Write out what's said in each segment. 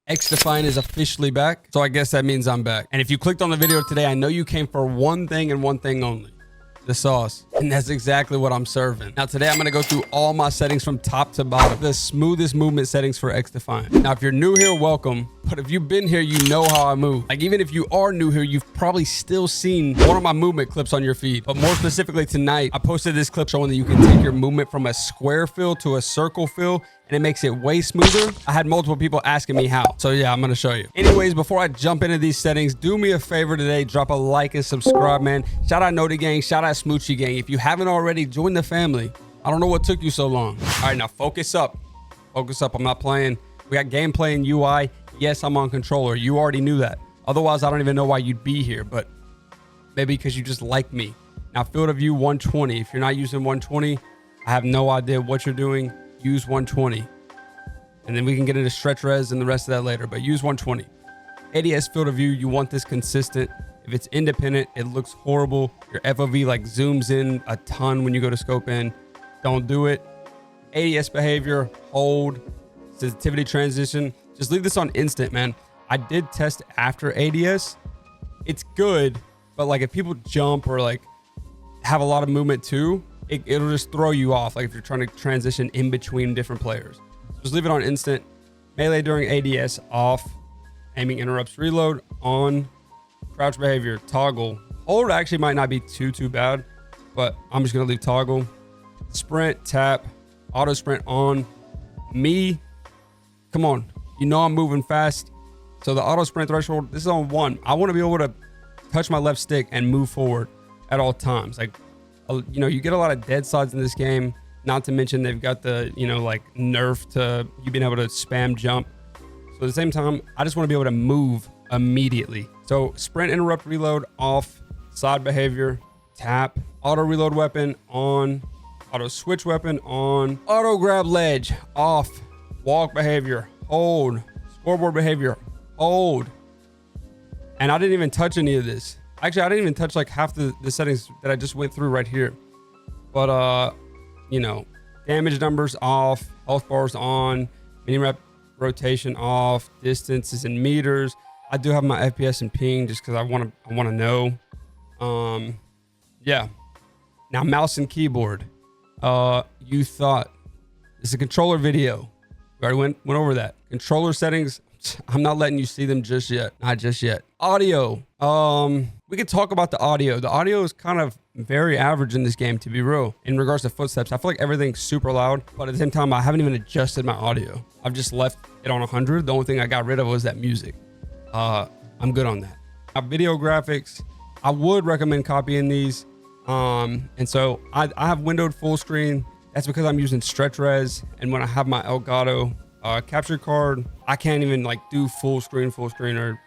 Xdefiant is officially back, so I guess that means I'm back. And if you clicked on the video today, I know you came for one thing and one thing only. The sauce. And that's exactly what I'm serving. Now today I'm gonna go through all my settings from top to bottom, the smoothest movement settings for Xdefiant. Now if you're new here, welcome. But if you've been here, you know how I move. Like even if you are new here, you've probably still seen one of my movement clips on your feed. But more specifically tonight, I posted this clip showing that you can take your movement from a square fill to a circle fill, and it makes it way smoother. I had multiple people asking me how. So yeah, I'm gonna show you. Anyways, before I jump into these settings, do me a favor today, drop a like and subscribe, man. Shout out Noti Gang, shout out Smoochie Gang. If you haven't already, join the family. I don't know what took you so long. All right, now focus up. Focus up, I'm not playing. We got gameplay and UI. Yes, I'm on controller. You already knew that. Otherwise, I don't even know why you'd be here, but maybe because you just like me. Now, field of view 120. If you're not using 120, I have no idea what you're doing. Use 120. And then we can get into stretch res and the rest of that later, but use 120. ADS field of view, you want this consistent. If it's independent, it looks horrible. Your FOV like zooms in a ton when you go to scope in. Don't do it. ADS behavior, hold, sensitivity transition. Just leave this on instant, man. I did test after ADS. It's good, but like if people jump or like have a lot of movement too, it'll just throw you off. Like if you're trying to transition in between different players. Just leave it on instant. Melee during ADS off. Aiming interrupts reload on. Crouch behavior toggle. Hold actually might not be too bad, but I'm just gonna leave toggle. Sprint tap. Auto sprint on. Me. Come on. You know I'm moving fast. So the auto sprint threshold, this is on 1. I want to be able to touch my left stick and move forward at all times. Like, you know, you get a lot of dead sides in this game. Not to mention they've got the, you know, like nerf to you being able to spam jump. So at the same time, I just want to be able to move immediately. So sprint interrupt reload off, side behavior, tap, auto reload weapon on, auto switch weapon on, auto grab ledge off, walk behavior, hold, scoreboard behavior, hold. And I didn't even touch any of this. Actually, I didn't even touch like half the settings that I just went through right here. But, you know, damage numbers off, health bars on, mini rep rotation off, distance is in meters. I do have my FPS and ping just because I want to know. Yeah. Now mouse and keyboard. You thought it's a controller video. We already went over that. Controller settings, I'm not letting you see them just yet. Not just yet. Audio. We could talk about the audio. The audio is kind of very average in this game, to be real. In regards to footsteps, I feel like everything's super loud, but at the same time, I haven't even adjusted my audio. I've just left it on 100. The only thing I got rid of was that music. I'm good on that. Now, video graphics, I would recommend copying these. And so I have windowed full screen. That's because I'm using stretch res, and when I have my Elgato capture card, I can't even like do full screen or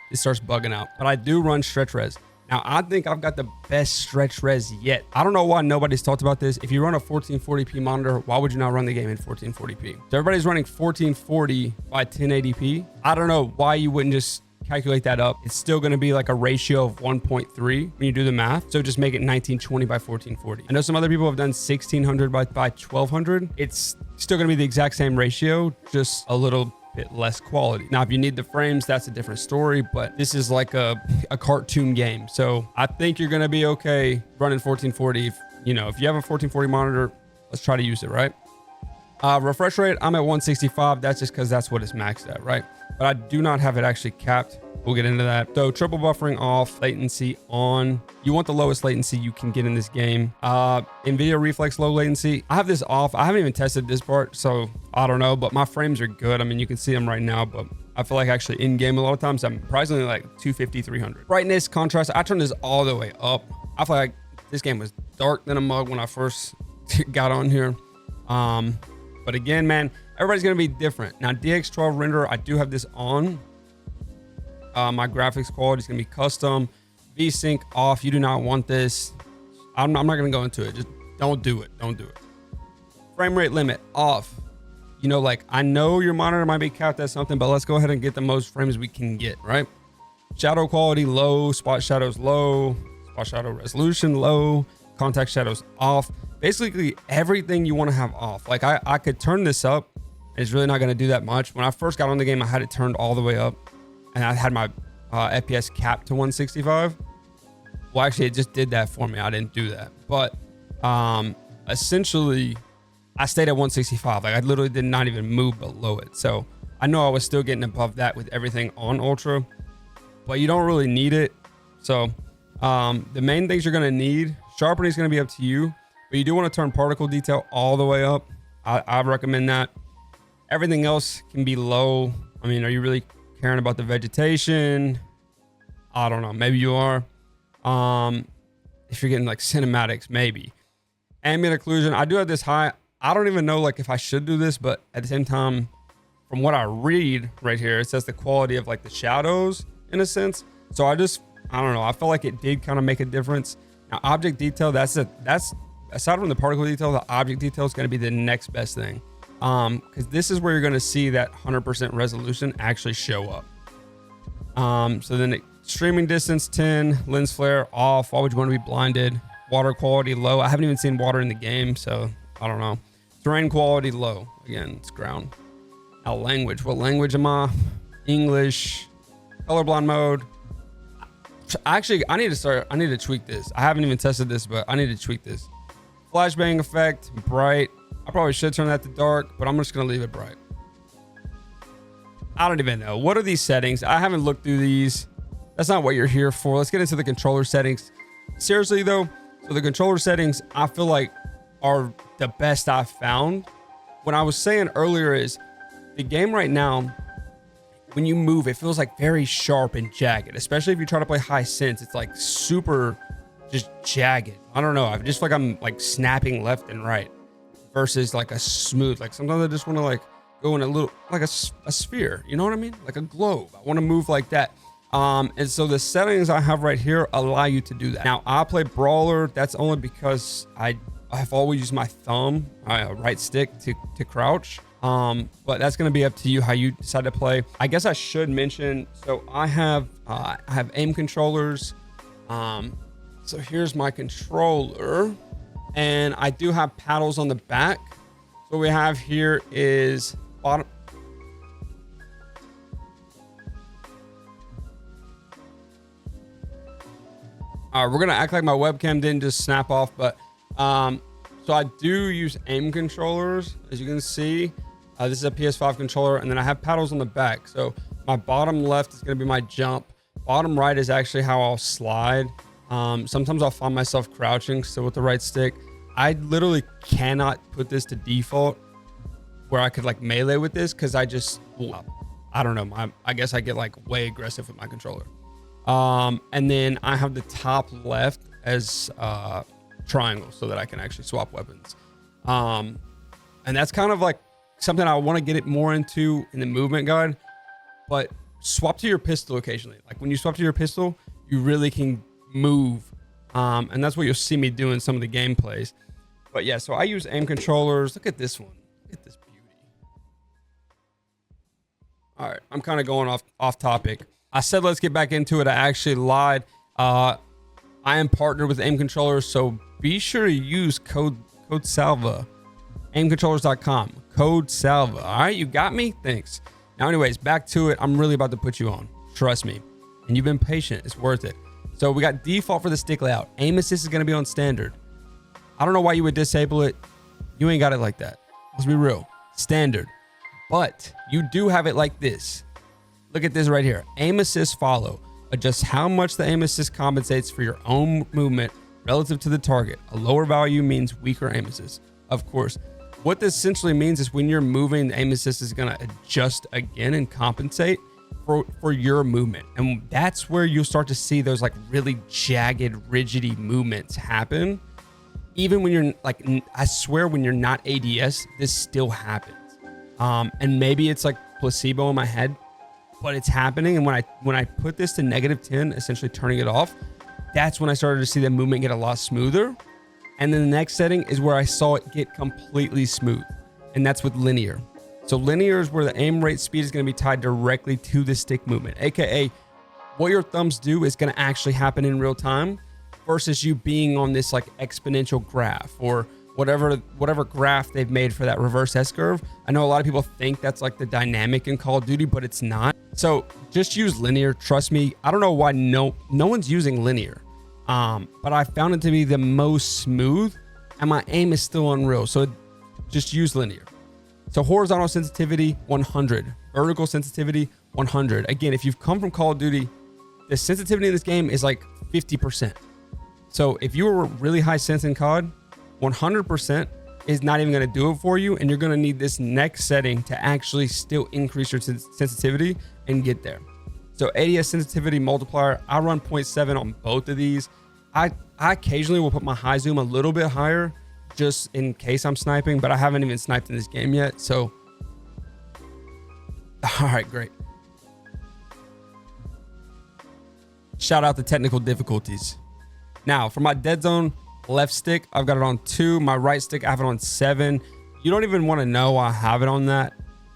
it starts bugging out. But I do run stretch res. Now I think I've got the best stretch res yet. I don't know why nobody's talked about this. If you run a 1440p monitor, why would you not run the game in 1440p? So everybody's running 1440 by 1080p. I don't know why you wouldn't just calculate that up. It's still going to be like a ratio of 1.3 when you do the math. So just make it 1920 by 1440. I know some other people have done 1600 by 1200. It's still going to be the exact same ratio, just a little bit less quality. Now, if you need the frames, that's a different story, but this is like a cartoon game. So I think you're going to be okay running 1440. If you have a 1440 monitor, let's try to use it, right? Refresh rate, I'm at 165. That's just because that's what it's maxed at, right? But I do not have it actually capped. We'll get into that. So triple buffering off, latency on. You want the lowest latency you can get in this game. NVIDIA Reflex low latency. I have this off. I haven't even tested this part, so I don't know, but my frames are good. I mean, you can see them right now, but I feel like actually in game a lot of times I'm surprisingly like 250, 300. Brightness, contrast, I turned this all the way up. I feel like this game was dark than a mug when I first got on here. But again, man, everybody's going to be different. Now, DX12 render, I do have this on. My graphics quality is going to be custom. VSync off. You do not want this. I'm not going to go into it. Just don't do it. Don't do it. Frame rate limit off. You know, like I know your monitor might be capped at something, but let's go ahead and get the most frames we can get, right? Shadow quality low. Spot shadows low. Spot shadow resolution low. Contact shadows off. Basically everything you want to have off. Like I could turn this up It's really not going to do that much. When I first got on the game, I had it turned all the way up, and I had my FPS capped to 165. Well, actually, it just did that for me. I didn't do that. But essentially, I stayed at 165. Like, I literally did not even move below it. So I know I was still getting above that with everything on Ultra, but you don't really need it. So the main things you're going to need, sharpening is going to be up to you, but you do want to turn particle detail all the way up. I recommend that. Everything else can be low. I mean, are you really caring about the vegetation? I don't know. Maybe you are. If you're getting like cinematics, maybe. Ambient occlusion, I do have this high. I don't even know like if I should do this, but at the same time, from what I read right here, it says the quality of like the shadows in a sense. So I don't know. I felt like it did kind of make a difference. Now, object detail, that's aside from the particle detail, the object detail is going to be the next best thing. Because this is where you're going to see that 100% resolution actually show up. So then streaming distance 10, lens flare off. Why would you want to be blinded? Water quality low. I haven't even seen water in the game, so I don't know. Terrain quality low. Again, it's ground. Now language. What language am I? English. Colorblind mode. Actually, I need to tweak this. I haven't even tested this, but I need to tweak this. Flashbang effect, bright. I probably should turn that to dark, but I'm just going to leave it bright. I don't even know. What are these settings? I haven't looked through these. That's not what you're here for. Let's get into the controller settings. Seriously, though, so the controller settings, I feel like, are the best I've found. What I was saying earlier is the game right now, when you move, it feels like very sharp and jagged, especially if you try to play high sense. It's like super just jagged. I don't know. I just feel like I'm like snapping left and right versus like a smooth. Like sometimes I just want to like go in a little, like a sphere. You know what I mean? Like a globe. I want to move like that. And so the settings I have right here allow you to do that. Now I play brawler. That's only because I've always used my thumb, right stick to crouch. But that's going to be up to you how you decide to play. I guess I should mention, so I have aim controllers. So here's my controller, and I do have paddles on the back. So what we have here is bottom. All right, we're going to act like my webcam didn't just snap off, but, so I do use aim controllers, as you can see. This is a PS5 controller, and then I have paddles on the back. So my bottom left is going to be my jump. Bottom right is actually how I'll slide. Sometimes I'll find myself crouching still with the right stick. I literally cannot put this to default where I could like melee with this because I don't know. I guess I get like way aggressive with my controller. And then I have the top left as triangle so that I can actually swap weapons. And that's kind of like something I want to get it more into in the movement guide, but swap to your pistol occasionally. Like when you swap to your pistol, you really can move. And that's what you'll see me do in some of the gameplays. But yeah, so I use aim controllers. Look at this one. Look at this beauty. All right, I'm kind of going off topic. I said let's get back into it. I actually lied. I am partnered with aim controllers, so be sure to use code SALVA. aimcontrollers.com, code SALVA. All right, you got me? Thanks. Now, anyways, back to it. I'm really about to put you on. Trust me. And you've been patient. It's worth it. So we got default for the stick layout. Aim assist is going to be on standard. I don't know why you would disable it. You ain't got it like that. Let's be real. Standard. But you do have it like this. Look at this right here. Aim assist follow. Adjust how much the aim assist compensates for your own movement relative to the target. A lower value means weaker aim assist. Of course. What this essentially means is when you're moving, the aim assist is going to adjust again and compensate for your movement. And that's where you'll start to see those like really jagged, rigidity movements happen. Even when you're like, I swear when you're not ADS, this still happens. And maybe it's like placebo in my head, but it's happening. And when I put this to -10, essentially turning it off, that's when I started to see the movement get a lot smoother. And then the next setting is where I saw it get completely smooth. And that's with linear. So linear is where the aim rate speed is going to be tied directly to the stick movement. AKA what your thumbs do is going to actually happen in real time versus you being on this like exponential graph or whatever graph they've made for that reverse S-curve. I know a lot of people think that's like the dynamic in Call of Duty, but it's not. So just use linear. Trust me. I don't know why no one's using linear, but I found it to be the most smooth, and my aim is still unreal. So just use linear. So horizontal sensitivity 100, vertical sensitivity 100. Again, if you've come from Call of Duty, the sensitivity in this game is like 50%. So if you were really high sense in COD, 100% is not even going to do it for you, and you're going to need this next setting to actually still increase your sensitivity and get there. So ADS sensitivity multiplier, I run 0.7 on both of these. I occasionally will put my high zoom a little bit higher just in case I'm sniping, but I haven't even sniped in this game yet. So all right, great. Shout out the technical difficulties. Now for my dead zone left stick, I've got it on 2. My right stick, I have it on 7. You don't even want to know why I have it on that.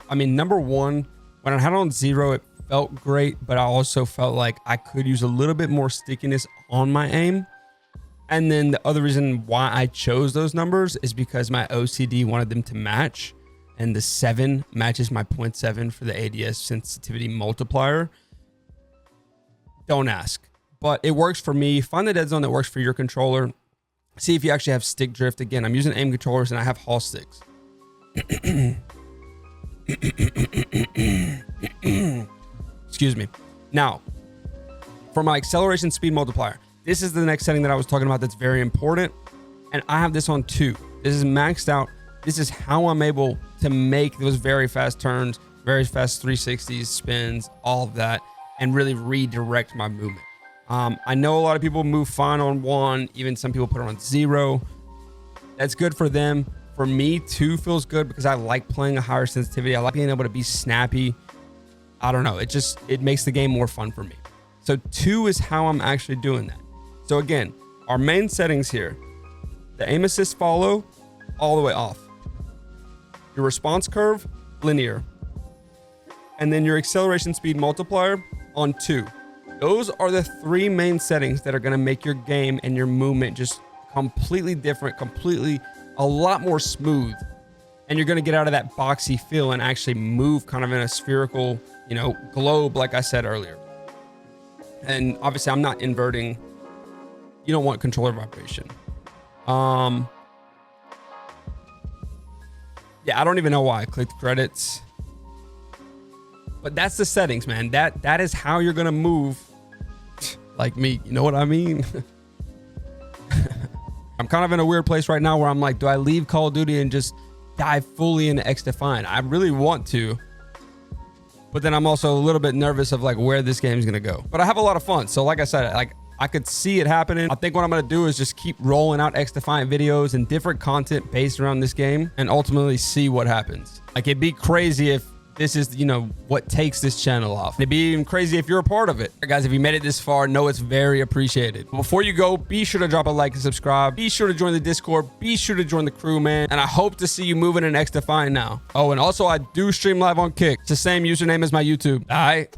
I mean, number one, when I had it on 0, it felt great, but I also felt like I could use a little bit more stickiness on my aim. And then the other reason why I chose those numbers is because my OCD wanted them to match, and the 7 matches my 0.7 for the ADS sensitivity multiplier. Don't ask, but it works for me. Find the dead zone that works for your controller. See if you actually have stick drift. Again, I'm using aim controllers and I have Hall sticks. Excuse me. Now, for my acceleration speed multiplier, this is the next setting that I was talking about that's very important. And I have this on 2. This is maxed out. This is how I'm able to make those very fast turns, very fast 360s, spins, all of that, and really redirect my movement. I know a lot of people move fine on 1, even some people put it on 0. That's good for them. For me, 2 feels good because I like playing a higher sensitivity. I like being able to be snappy. I don't know. It makes the game more fun for me. So 2 is how I'm actually doing that. So again, our main settings here, the aim assist follow all the way off. Your response curve, linear. And then your acceleration speed multiplier on 2. Those are the 3 main settings that are going to make your game and your movement just completely different, a lot more smooth. And you're going to get out of that boxy feel and actually move kind of in a spherical, globe, like I said earlier. And obviously I'm not inverting. You don't want controller vibration. Yeah, I don't even know why I clicked credits. But that's the settings, man. That is how you're going to move like me. You know what I mean? I'm kind of in a weird place right now where I'm like, do I leave Call of Duty and just dive fully into Xdefiant? I really want to. But then I'm also a little bit nervous of like where this game is going to go. But I have a lot of fun. So like I said, like I could see it happening. I think what I'm going to do is just keep rolling out Xdefiant videos and different content based around this game and ultimately see what happens. Like it'd be crazy if this is, what takes this channel off. It'd be even crazy if you're a part of it. Right, guys, if you made it this far, know it's very appreciated. Before you go, be sure to drop a like and subscribe. Be sure to join the Discord. Be sure to join the crew, man. And I hope to see you moving in Xdefiant now. Oh, and also I do stream live on Kick. It's the same username as my YouTube. All right.